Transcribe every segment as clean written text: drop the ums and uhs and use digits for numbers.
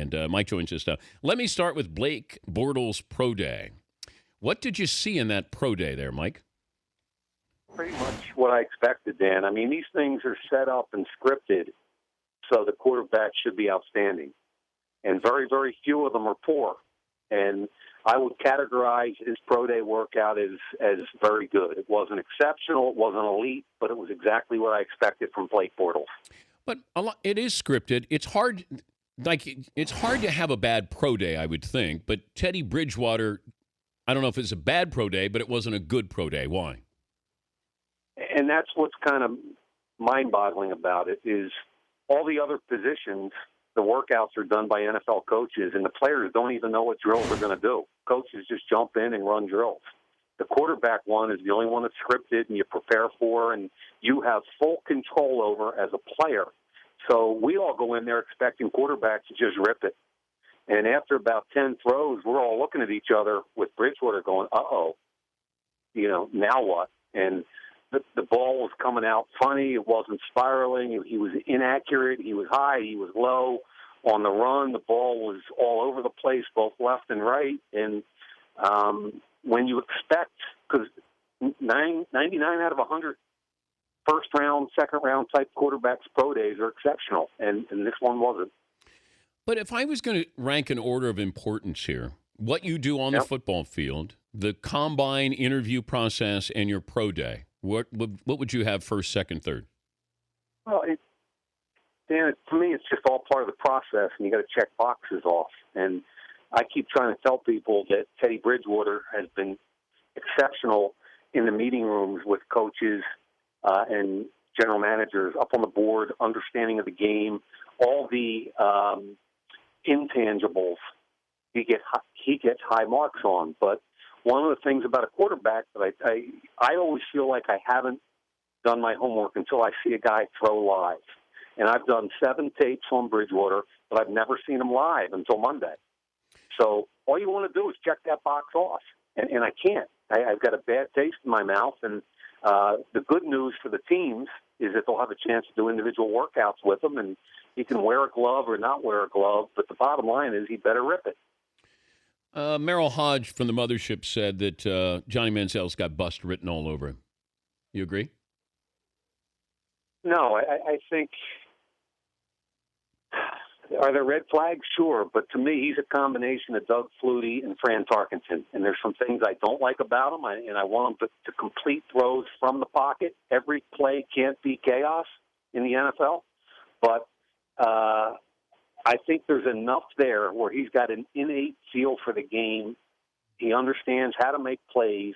And Mike joins us now. Let me start with Blake Bortles' pro day. What did you see in that pro day there, Mike? Pretty much what I expected, Dan. I mean, these things are set up and scripted, so the quarterback should be outstanding. And very, very few of them are poor. And I would categorize his pro day workout as very good. It wasn't exceptional, it wasn't elite, but it was exactly what I expected from Blake Bortles. But it is scripted. It's hard to have a bad pro day, I would think. But Teddy Bridgewater, I don't know if it's a bad pro day, but it wasn't a good pro day. Why? And that's what's kind of mind-boggling about it is all the other positions, the workouts are done by NFL coaches, and the players don't even know what drills they're going to do. Coaches just jump in and run drills. The quarterback one is the only one that's scripted and you prepare for, and you have full control over as a player. So we all go in there expecting quarterbacks to just rip it. And after about 10 throws, we're all looking at each other with Bridgewater going, uh-oh, now what? And the ball was coming out funny. It wasn't spiraling. He was inaccurate. He was high. He was low. On the run, the ball was all over the place, both left and right. And when you expect, because 99 out of 100 first-round, second-round type quarterbacks pro days are exceptional, and this one wasn't. But if I was going to rank an order of importance here, what you do on the football field, the combine interview process, and your pro day, what would you have first, second, third? Well, Dan, for me, it's just all part of the process, and you got to check boxes off. And I keep trying to tell people that Teddy Bridgewater has been exceptional in the meeting rooms with coaches and general managers up on the board, understanding of the game, all the intangibles. He gets high marks on. But one of the things about a quarterback that I always feel like I haven't done my homework until I see a guy throw live. And I've done 7 tapes on Bridgewater, but I've never seen him live until Monday. So all you want to do is check that box off. And I can't. I've got a bad taste in my mouth. And the good news for the teams is that they'll have a chance to do individual workouts with him, and he can wear a glove or not wear a glove. But the bottom line is he better rip it. Merrill Hodge from the Mothership said that Johnny Manziel's got bust written all over him. You agree? No, I think – are there red flags? Sure. But to me, he's a combination of Doug Flutie and Fran Tarkenton. And there's some things I don't like about him, and I want him to complete throws from the pocket. Every play can't be chaos in the NFL. But I think there's enough there where he's got an innate feel for the game. He understands how to make plays.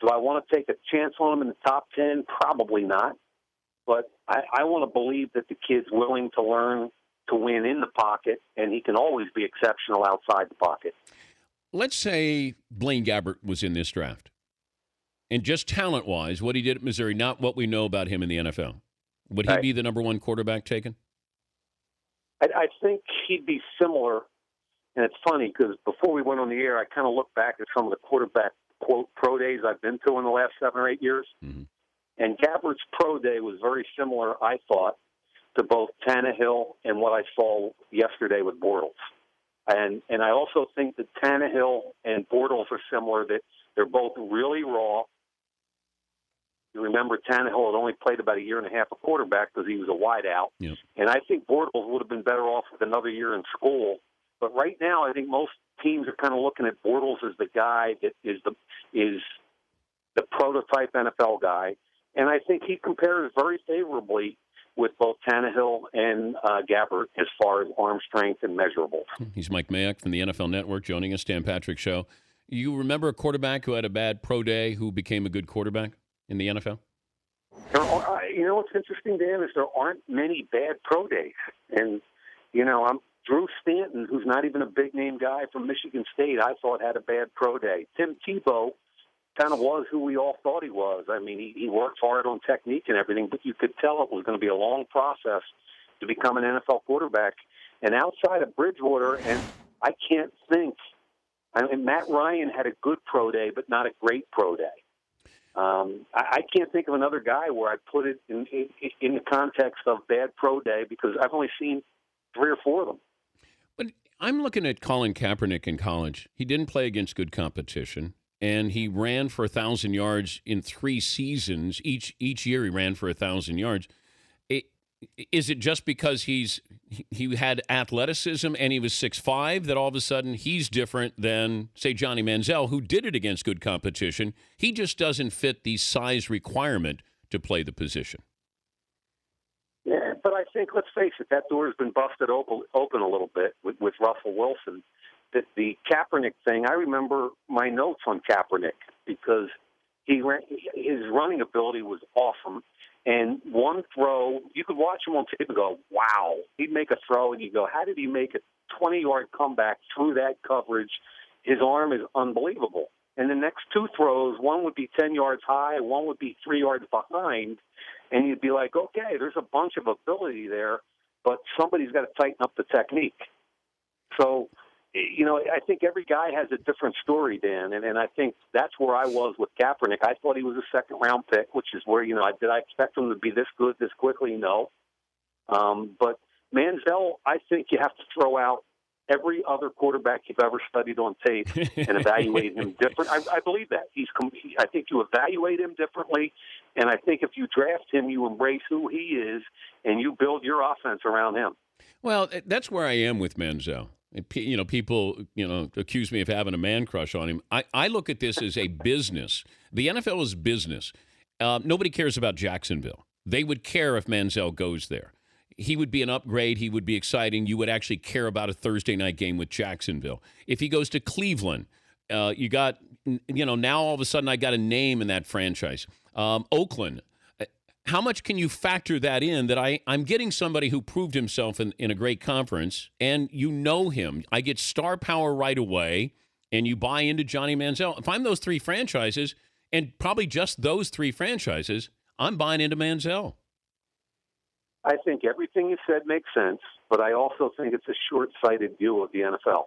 Do I want to take a chance on him in the top 10? Probably not. But I want to believe that the kid's willing to learn to win in the pocket, and he can always be exceptional outside the pocket. Let's say Blaine Gabbert was in this draft. And just talent-wise, what he did at Missouri, not what we know about him in the NFL. Would he be the number one quarterback taken? I think he'd be similar. And it's funny because before we went on the air, I kind of looked back at some of the quarterback, quote, pro days I've been to in the last 7 or 8 years. Mm-hmm. And Gabbert's pro day was very similar, I thought, to both Tannehill and what I saw yesterday with Bortles. And I also think that Tannehill and Bortles are similar, that they're both really raw. You remember Tannehill had only played about a year and a half of quarterback because he was a wideout. Yep. And I think Bortles would have been better off with another year in school. But right now, I think most teams are kind of looking at Bortles as the guy that is the prototype NFL guy. And I think he compares very favorably with both Tannehill and Gabbert as far as arm strength and measurables. He's Mike Mayock from the NFL Network joining us, Dan Patrick Show. You remember a quarterback who had a bad pro day who became a good quarterback in the NFL? You know what's interesting, Dan, is there aren't many bad pro days. And, I'm Drew Stanton, who's not even a big-name guy from Michigan State, I thought had a bad pro day. Tim Tebow kind of was who we all thought he was. I mean, he worked hard on technique and everything, but you could tell it was going to be a long process to become an NFL quarterback. And outside of Bridgewater, and I can't think, Matt Ryan had a good pro day, but not a great pro day. I can't think of another guy where I put it in the context of bad pro day because I've only seen 3 or 4 of them. But I'm looking at Colin Kaepernick in college. He didn't play against good competition, and he ran for 1,000 yards in 3 seasons. Each year he ran for 1,000 yards. It, is it just because he had athleticism and he was 6'5" that all of a sudden he's different than, say, Johnny Manziel, who did it against good competition? He just doesn't fit the size requirement to play the position. Yeah, but I think, let's face it, that door has been busted open a little bit with Russell Wilson. The Kaepernick thing, I remember my notes on Kaepernick because his running ability was awesome. And one throw, you could watch him on tape and go, wow. He'd make a throw, and you go, how did he make a 20-yard comeback through that coverage? His arm is unbelievable. And the next 2 throws, one would be 10 yards high, and one would be 3 yards behind. And you'd be like, okay, there's a bunch of ability there, but somebody's got to tighten up the technique. So, I think every guy has a different story, Dan, and I think that's where I was with Kaepernick. I thought he was a second-round pick, which is where, did I expect him to be this good this quickly? No. But Manziel, I think you have to throw out every other quarterback you've ever studied on tape and evaluate him different. I believe that. I think you evaluate him differently, and I think if you draft him, you embrace who he is, and you build your offense around him. Well, that's where I am with Manziel. People, accuse me of having a man crush on him. I look at this as a business. The NFL is business. Nobody cares about Jacksonville. They would care if Manziel goes there. He would be an upgrade. He would be exciting. You would actually care about a Thursday night game with Jacksonville. If he goes to Cleveland, you got, now all of a sudden I got a name in that franchise. Oakland. How much can you factor that in that I'm getting somebody who proved himself in a great conference, and him. I get star power right away, and you buy into Johnny Manziel. If I'm those 3 franchises, and probably just those 3 franchises, I'm buying into Manziel. I think everything you said makes sense, but I also think it's a short-sighted view of the NFL.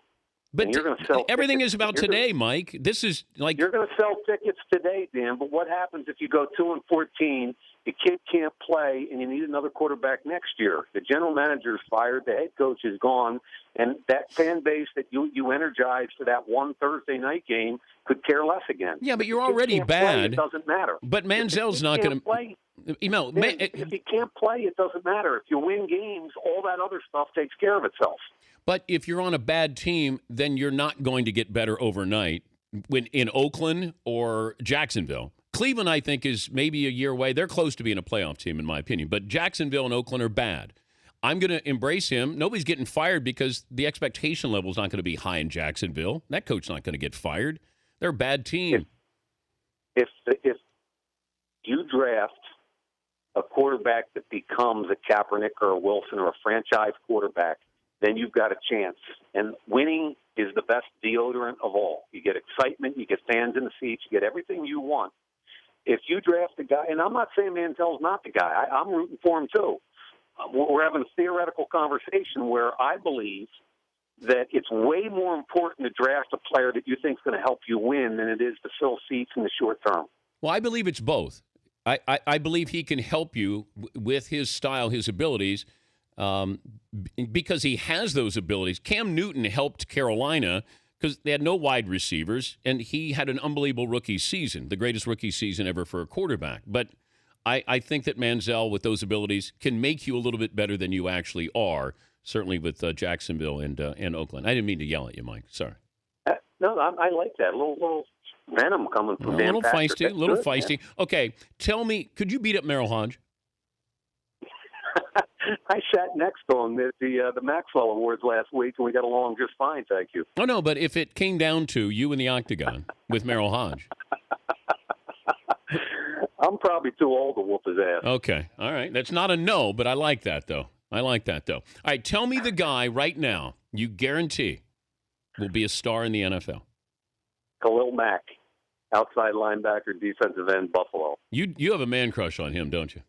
But you're gonna sell everything tickets. is about today, Mike. This is like you're going to sell tickets today, Dan. But what happens if you go 2-14? The kid can't play, and you need another quarterback next year. The general manager's fired. The head coach is gone, and that fan base that you energized for that one Thursday night game could care less again. Yeah, but you're already bad. Play, it doesn't matter. But Manziel's not going to play. If he can't play, it doesn't matter. If you win games, all that other stuff takes care of itself. But if you're on a bad team, then you're not going to get better overnight in Oakland or Jacksonville. Cleveland, I think, is maybe a year away. They're close to being a playoff team, in my opinion. But Jacksonville and Oakland are bad. I'm going to embrace him. Nobody's getting fired because the expectation level is not going to be high in Jacksonville. That coach's not going to get fired. They're a bad team. If you draft a quarterback that becomes a Kaepernick or a Wilson or a franchise quarterback, then you've got a chance. And winning is the best deodorant of all. You get excitement, you get fans in the seats, you get everything you want. If you draft a guy, and I'm not saying Manziel's not the guy. I'm rooting for him too. We're having a theoretical conversation where I believe that it's way more important to draft a player that you think is going to help you win than it is to fill seats in the short term. Well, I believe it's both. I believe he can help you with his style, his abilities, because he has those abilities. Cam Newton helped Carolina because they had no wide receivers, and he had an unbelievable rookie season, the greatest rookie season ever for a quarterback. But I think that Manziel, with those abilities, can make you a little bit better than you actually are, certainly with Jacksonville and Oakland. I didn't mean to yell at you, Mike. Sorry. No, I like that. A little venom coming from Dan A little Patrick. feisty, a little good, feisty. Man. Okay, tell me, could you beat up Merrill Hodge? I sat next to him at the Maxwell Awards last week, and we got along just fine, thank you. Oh, no, but if it came down to you in the octagon with Merrill Hodge. I'm probably too old to whoop his ass. Okay, all right. That's not a no, but I like that, though. All right, tell me the guy right now you guarantee will be a star in the NFL. Khalil Mack, outside linebacker, defensive end, Buffalo. You have a man crush on him, don't you?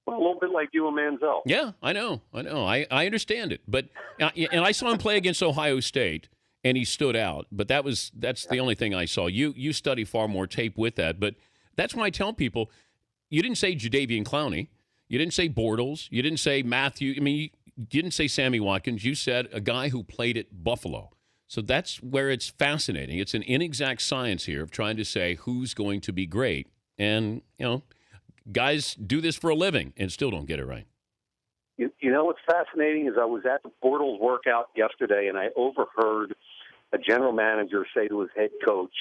Well, a little bit like you and Manziel. Yeah, I know. I understand it. But and I saw him play against Ohio State, and he stood out. But that's the only thing I saw. You study far more tape with that. But that's why I tell people, you didn't say Jadeveon Clowney. You didn't say Bortles. You didn't say Matthew. I mean, You didn't say Sammy Watkins. You said a guy who played at Buffalo. So that's where it's fascinating. It's an inexact science here of trying to say who's going to be great. And, guys do this for a living and still don't get it right. You know what's fascinating is I was at the Bortles workout yesterday, and I overheard a general manager say to his head coach,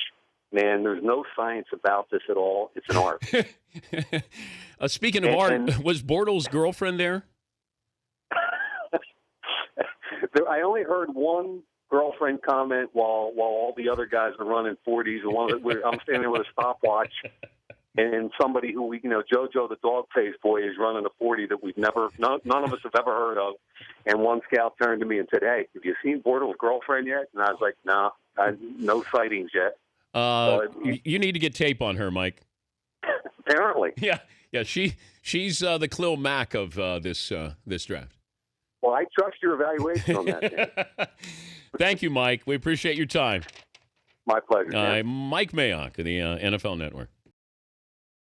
"Man, there's no science about this at all. It's an art." Speaking of art, was Bortles' girlfriend there? I only heard one girlfriend comment while all the other guys are running 40s, and I'm standing there with a stopwatch. And somebody who JoJo the dog-faced boy is running a 40 that none of us have ever heard of. And one scout turned to me and said, "Hey, have you seen Bortles' girlfriend yet?" And I was like, "No, no sightings yet." You need to get tape on her, Mike. Apparently. Yeah. She's the Khalil Mack of this draft. Well, I trust your evaluation on that. Thank you, Mike. We appreciate your time. My pleasure. Mike Mayock of the NFL Network.